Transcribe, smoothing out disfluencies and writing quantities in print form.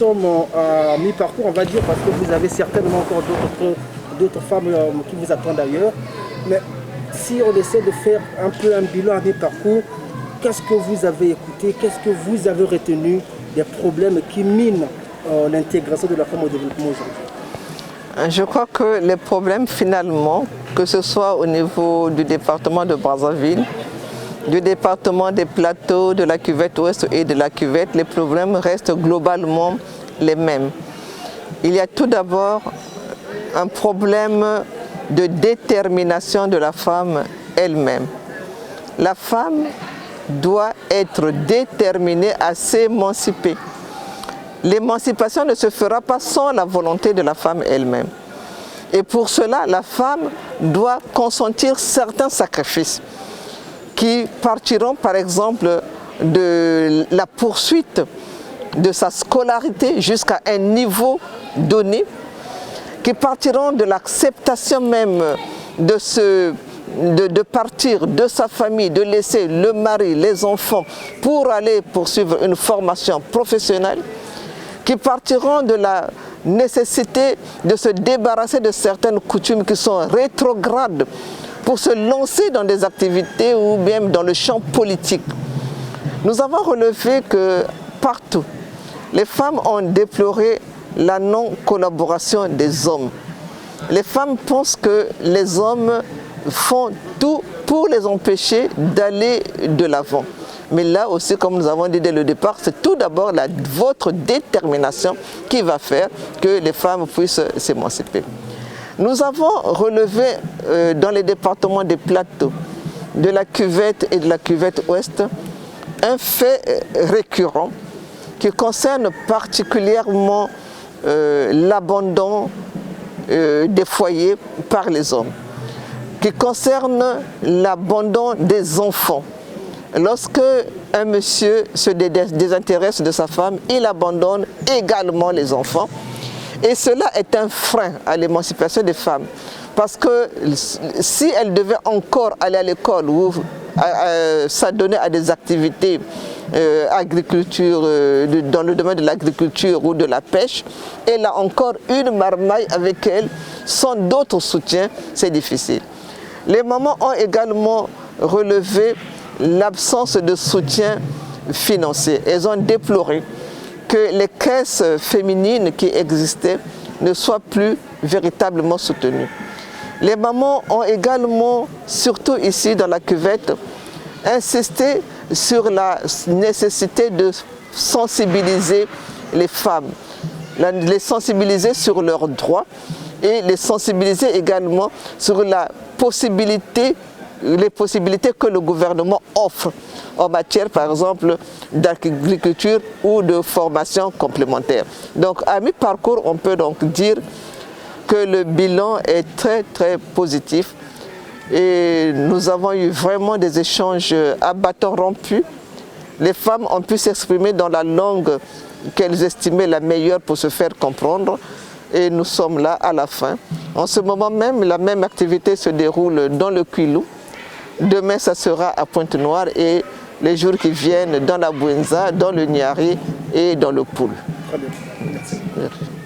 Nous sommes à mi-parcours, on va dire, parce que vous avez certainement encore d'autres femmes qui vous attendent ailleurs. Mais si on essaie de faire un peu un bilan à mi-parcours, qu'est-ce que vous avez écouté, qu'est-ce que vous avez retenu des problèmes qui minent l'intégration de la femme au développement aujourd'hui? Je crois que les problèmes finalement, que ce soit au niveau du département de Brazzaville, du département des plateaux, de la cuvette ouest et de la cuvette, les problèmes restent globalement les mêmes. Il y a tout d'abord un problème de détermination de la femme elle-même. La femme doit être déterminée à s'émanciper. L'émancipation ne se fera pas sans la volonté de la femme elle-même. Et pour cela, la femme doit consentir certains sacrifices qui partiront par exemple de la poursuite de sa scolarité jusqu'à un niveau donné, qui partiront de l'acceptation même de partir de sa famille, de laisser le mari, les enfants pour aller poursuivre une formation professionnelle, qui partiront de la nécessité de se débarrasser de certaines coutumes qui sont rétrogrades pour se lancer dans des activités ou même dans le champ politique. Nous avons relevé que partout, les femmes ont déploré la non-collaboration des hommes. Les femmes pensent que les hommes font tout pour les empêcher d'aller de l'avant. Mais là aussi, comme nous avons dit dès le départ, c'est tout d'abord votre détermination qui va faire que les femmes puissent s'émanciper. Nous avons relevé dans les départements des plateaux, de la cuvette et de la cuvette ouest, un fait récurrent qui concerne particulièrement l'abandon des foyers par les hommes, qui concerne l'abandon des enfants. Lorsque un monsieur se désintéresse de sa femme, il abandonne également les enfants. Et cela est un frein à l'émancipation des femmes. Parce que si elles devaient encore aller à l'école ou s'adonner à des activités agriculture, dans le domaine de l'agriculture ou de la pêche, elle a encore une marmaille avec elle, sans d'autres soutiens, c'est difficile. Les mamans ont également relevé l'absence de soutien financier. Elles ont déploré que les caisses féminines qui existaient ne soient plus véritablement soutenues. Les mamans ont également, surtout ici dans la cuvette, insisté sur la nécessité de sensibiliser les femmes, les sensibiliser sur leurs droits et les sensibiliser également sur les possibilités que le gouvernement offre en matière, par exemple, d'agriculture ou de formation complémentaire. Donc, à mi-parcours, on peut donc dire que le bilan est très, très positif. Et nous avons eu vraiment des échanges à bâton rompu. Les femmes ont pu s'exprimer dans la langue qu'elles estimaient la meilleure pour se faire comprendre. Et nous sommes là à la fin. En ce moment même, la même activité se déroule dans le Quilou. Demain, ça sera à Pointe-Noire et les jours qui viennent dans la Bouenza, dans le Niari et dans le Poul. Très bien. Merci. Merci.